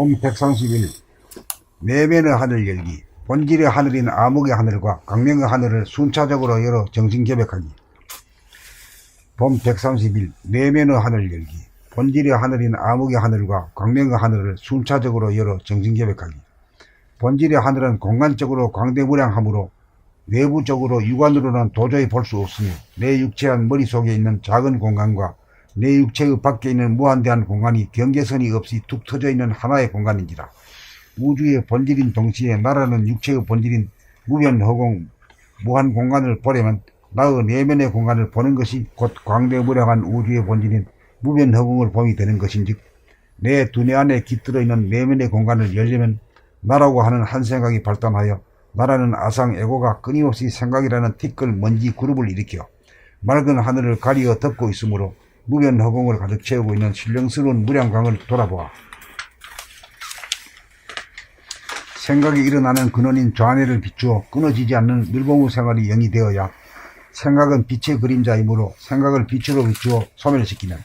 봄 131 내면의 하늘 열기. 본질의 하늘인 암흑의 하늘과 광명의 하늘을 순차적으로 열어 정신개벽하기. 봄 131 내면의 하늘 열기. 본질의 하늘인 암흑의 하늘과 광명의 하늘을 순차적으로 열어 정신개벽하기. 본질의 하늘은 공간적으로 광대무량하므로 외부적으로 육안으로는 도저히 볼 수 없으며 내 육체한 머릿속에 있는 작은 공간과 내 육체의 밖에 있는 무한대한 공간이 경계선이 없이 툭 터져 있는 하나의 공간인지라. 우주의 본질인 동시에 나라는 육체의 본질인 무변허공 무한 공간을 보려면 나의 내면의 공간을 보는 것이 곧 광대무량한 우주의 본질인 무변허공을 봄이 되는 것인즉, 내 두뇌 안에 깃들어 있는 내면의 공간을 열려면 나라고 하는 한 생각이 발단하여 나라는 아상 에고가 끊임없이 생각이라는 티끌 먼지 그룹을 일으켜 맑은 하늘을 가리어 덮고 있으므로 무변허공을 가득 채우고 있는 신령스러운 무량광을 돌아보아 생각이 일어나는 근원인 좌뇌를 비추어 끊어지지 않는 늘봉의 생활이 영이 되어야 생각은 빛의 그림자이므로 생각을 빛으로 비추어 소멸시키면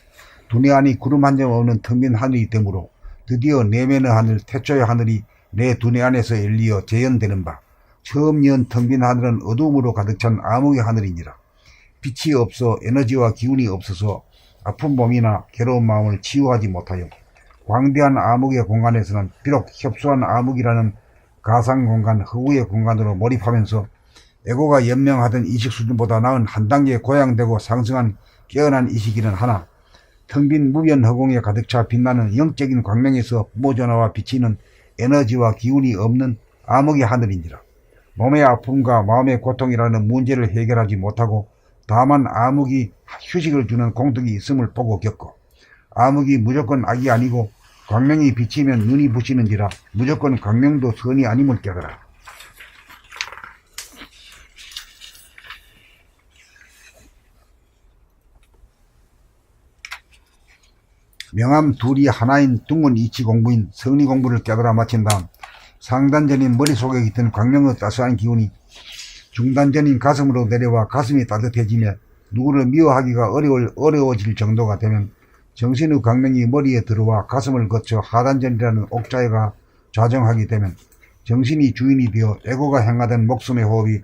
두뇌 안이 구름 한 점 없는 텅 빈 하늘이 되므로 드디어 내면의 하늘 태초의 하늘이 내 두뇌 안에서 열리어 재현되는 바, 처음 연 텅 빈 하늘은 어두움으로 가득 찬 암흑의 하늘이니라. 빛이 없어 에너지와 기운이 없어서 아픈 몸이나 괴로운 마음을 치유하지 못하여 광대한 암흑의 공간에서는 비록 협소한 암흑이라는 가상공간 허구의 공간으로 몰입하면서 에고가 연명하던 이식 수준보다 나은 한 단계 고양되고 상승한 깨어난 이식이는 하나, 텅 빈 무변허공에 가득 차 빛나는 영적인 광명에서 뿜어져나와 비치는 에너지와 기운이 없는 암흑의 하늘인지라. 몸의 아픔과 마음의 고통이라는 문제를 해결하지 못하고 다만 암흑이 휴식을 주는 공덕이 있음을 보고 겪고, 암흑이 무조건 악이 아니고 광명이 비치면 눈이 부시는지라 무조건 광명도 선이 아님을 깨달아. 명암 둘이 하나인 둥근 이치 공부인 성리 공부를 깨달아 마친 다음 상단전인 머릿속에 깃든 광명의 따스한 기운이 중단전인 가슴으로 내려와 가슴이 따뜻해지며 누구를 미워하기가 어려워질 정도가 되면 정신의 광명이 머리에 들어와 가슴을 거쳐 하단전이라는 옥자에가 좌정하게 되면 정신이 주인이 되어 에고가 행하던 목숨의 호흡이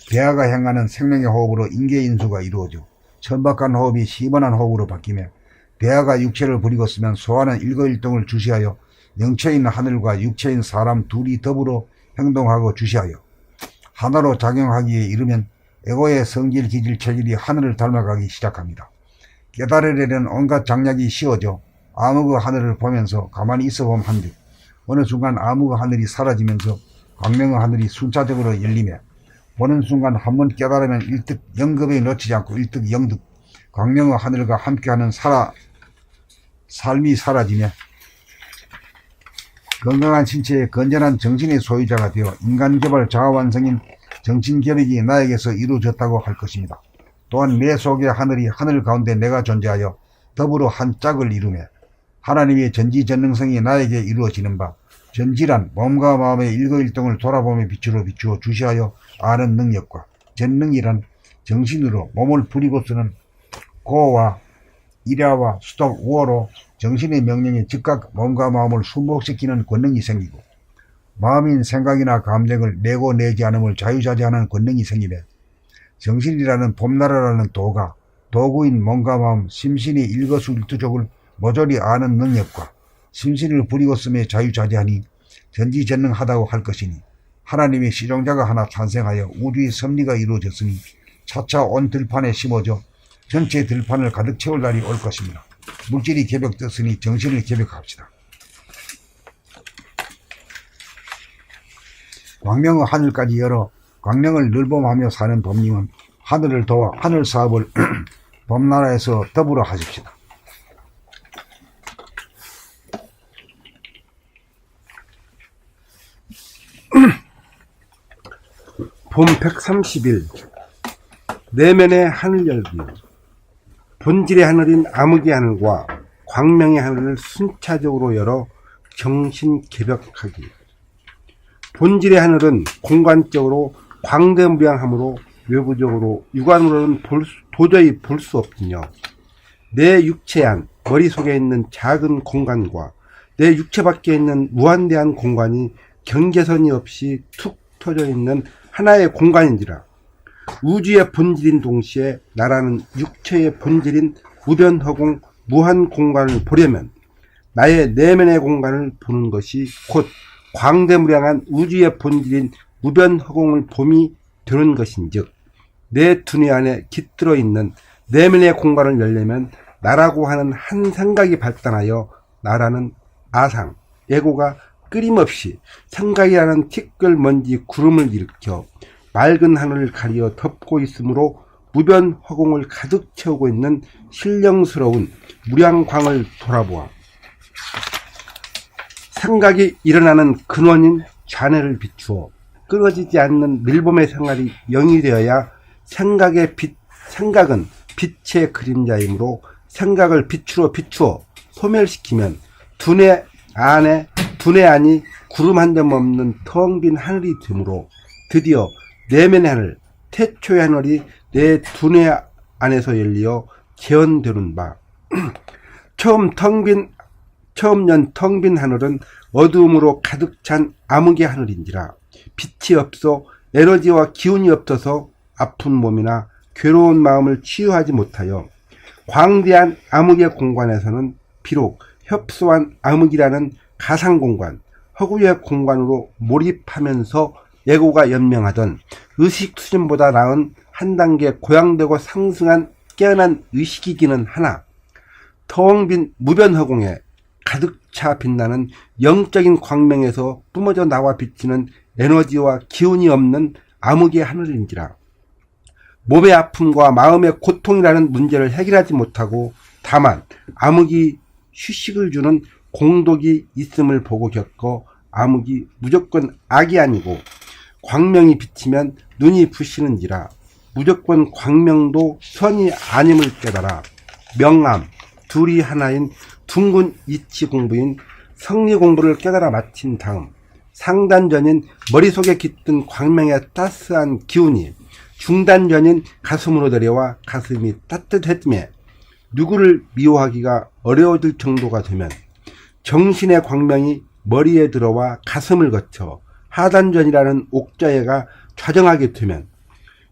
대하가 행하는 생명의 호흡으로 인계인수가 이루어져 천박한 호흡이 시원한 호흡으로 바뀌며 대하가 육체를 부리고 쓰면 소화는 일거일동을 주시하여 영체인 하늘과 육체인 사람 둘이 더불어 행동하고 주시하여 하나로 작용하기에 이르면 에고의 성질, 기질, 체질이 하늘을 닮아가기 시작합니다. 깨달으려는 온갖 장약이 씌워져 암흑의 하늘을 보면서 가만히 있어봄 한즉 어느 순간 암흑의 하늘이 사라지면서 광명의 하늘이 순차적으로 열리며 보는 순간 한번 깨달으면 일득 영급에 놓치지 않고 일득 영득 광명의 하늘과 함께하는 삶이 사라지며 건강한 신체에 건전한 정신의 소유자가 되어 인간개발 자아완성인 정신개혁이 나에게서 이루어졌다고 할 것입니다. 또한 내 속의 하늘이 하늘 가운데 내가 존재하여 더불어 한 짝을 이루며 하나님의 전지전능성이 나에게 이루어지는 바, 전지란 몸과 마음의 일거일동을 돌아보며 빛으로 비추어 주시하여 아는 능력과 전능이란 정신으로 몸을 부리고 쓰는 고와 일야와 수독 우어로 정신의 명령에 즉각 몸과 마음을 순복시키는 권능이 생기고, 마음인 생각이나 감정을 내고 내지 않음을 자유자재하는 권능이 생기며 정신이라는 봄나라라는 도가 도구인 몸과 마음 심신이 일거수일투족을 모조리 아는 능력과 심신을 부리고 쓰며 자유자재하니 전지전능하다고 할 것이니, 하나님의 시종자가 하나 탄생하여 우주의 섭리가 이루어졌으니 차차 온 들판에 심어져 전체 들판을 가득 채울 날이 올 것입니다. 물질이 개벽됐으니 정신을 개벽합시다. 광명의 하늘까지 열어 광명을 늘봄하며 사는 법님은 하늘을 도와 하늘 사업을 봄나라에서 더불어 하십시다. 봄 130일 내면의 하늘 열기. 본질의 하늘인 암흑의 하늘과 광명의 하늘을 순차적으로 열어 정신 개벽하기. 본질의 하늘은 공간적으로 광대무량하므로 외부적으로 육안으로는 도저히 볼 수 없으며 내 육체 안 머릿속에 있는 작은 공간과 내 육체 밖에 있는 무한대한 공간이 경계선이 없이 툭 터져 있는 하나의 공간인지라. 우주의 본질인 동시에 나라는 육체의 본질인 무변허공 무한 공간을 보려면 나의 내면의 공간을 보는 것이 곧 광대무량한 우주의 본질인 무변허공을 봄이 되는 것인즉, 내 두뇌 안에 깃들어 있는 내면의 공간을 열려면 나라고 하는 한 생각이 발단하여 나라는 아상, 에고가 끊임없이 생각이라는 티끌 먼지 구름을 일으켜 맑은 하늘을 가리어 덮고 있으므로 무변 허공을 가득 채우고 있는 신령스러운 무량광을 돌아보아 생각이 일어나는 근원인 좌뇌를 비추어 끊어지지 않는 밀봄의 생활이 영이 되어야 생각은 빛의 그림자이므로 생각을 빛으로 비추어 소멸시키면 두뇌 안이 구름 한 점 없는 텅 빈 하늘이 되므로 드디어 내면의 하늘, 태초의 하늘이 내 두뇌 안에서 열리어 개헌되는 바. 처음 연 텅 빈 하늘은 어두움으로 가득 찬 암흑의 하늘인지라. 빛이 없어 에너지와 기운이 없어서 아픈 몸이나 괴로운 마음을 치유하지 못하여 광대한 암흑의 공간에서는 비록 협소한 암흑이라는 가상공간, 허구의 공간으로 몰입하면서 예고가 연명하던 의식 수준보다 나은 한 단계 고양되고 상승한 깨어난 의식이기는 하나, 텅 빈 무변허공에 가득 차 빛나는 영적인 광명에서 뿜어져 나와 비치는 에너지와 기운이 없는 암흑의 하늘인지라. 몸의 아픔과 마음의 고통이라는 문제를 해결하지 못하고 다만 암흑이 휴식을 주는 공독이 있음을 보고 겪어 암흑이 무조건 악이 아니고 광명이 비치면 눈이 부시는지라. 무조건 광명도 선이 아님을 깨달아 명암 둘이 하나인 둥근 이치 공부인 성리 공부를 깨달아 마친 다음 상단전인 머릿속에 깃든 광명의 따스한 기운이 중단전인 가슴으로 내려와 가슴이 따뜻해지며 누구를 미워하기가 어려워질 정도가 되면 정신의 광명이 머리에 들어와 가슴을 거쳐 하단전이라는 옥자에가 좌정하게 되면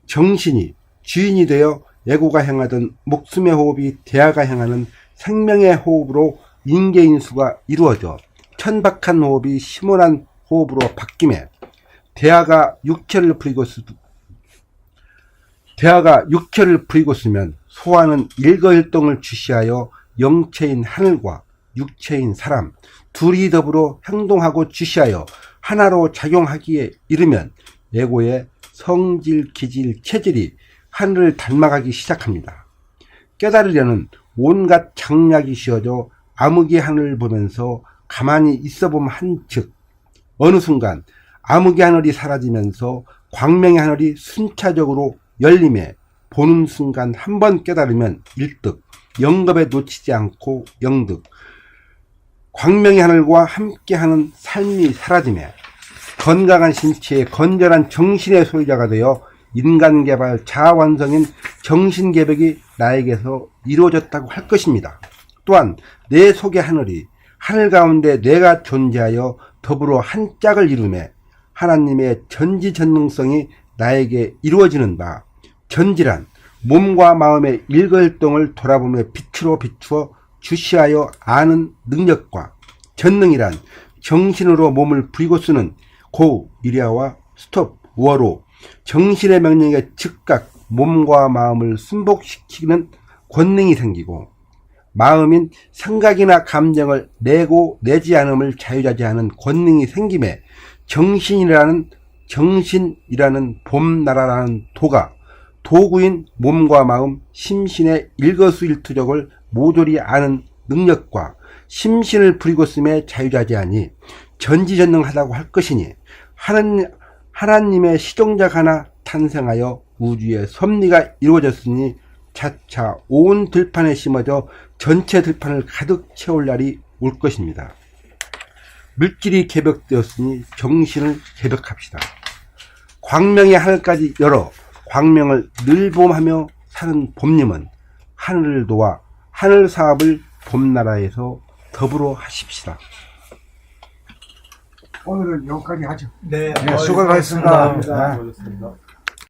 정신이 주인이 되어 예고가 행하던 목숨의 호흡이 대하가 행하는 생명의 호흡으로 인계인수가 이루어져 천박한 호흡이 심오한 호흡으로 바뀌며 대하가 육체를 부리고 쓰면 소화는 일거일동을 주시하여 영체인 하늘과 육체인 사람 둘이 더불어 행동하고 주시하여 하나로 작용하기에 이르면 예고의 성질, 기질, 체질이 하늘을 닮아가기 시작합니다. 깨달으려는 온갖 장약이 씌어져 암흑의 하늘을 보면서 가만히 있어보면 한즉 어느 순간 암흑의 하늘이 사라지면서 광명의 하늘이 순차적으로 열림에 보는 순간 한 번 깨달으면 일득 영겁에 놓치지 않고 영득 광명의 하늘과 함께하는 삶이 사라지며 건강한 신체에 건전한 정신의 소유자가 되어 인간개발 자아완성인 정신개벽이 나에게서 이루어졌다고 할 것입니다. 또한 내 속의 하늘이 하늘 가운데 내가 존재하여 더불어 한 짝을 이루며 하나님의 전지전능성이 나에게 이루어지는 바, 전지란 몸과 마음의 일거일동을 돌아보며 빛으로 비추어 주시하여 아는 능력과 전능이란 정신으로 몸을 부리고 쓰는 고, 이랴와 스톱, 워로 정신의 명령에 즉각 몸과 마음을 순복시키는 권능이 생기고 마음인 생각이나 감정을 내고 내지 않음을 자유자재하는 권능이 생김에 정신이라는 봄나라라는 도가 도구인 몸과 마음, 심신의 일거수일투족을 모조리 아는 능력과 심신을 부리고 쓰며 자유자재하니 전지전능하다고 할 것이니 하나님의 시종자가 하나 탄생하여 우주의 섭리가 이루어졌으니 차차 온 들판에 심어져 전체 들판을 가득 채울 날이 올 것입니다. 물질이 개벽되었으니 정신을 개벽합시다. 광명의 하늘까지 열어 광명을 늘봄하며 사는 봄님은 하늘을 도와 하늘 사업을 봄나라에서 더불어 하십시다. 오늘은 여기까지 하죠. 네, 네, 수고하셨습니다. 수고하셨습니다. 네. 수고하셨습니다.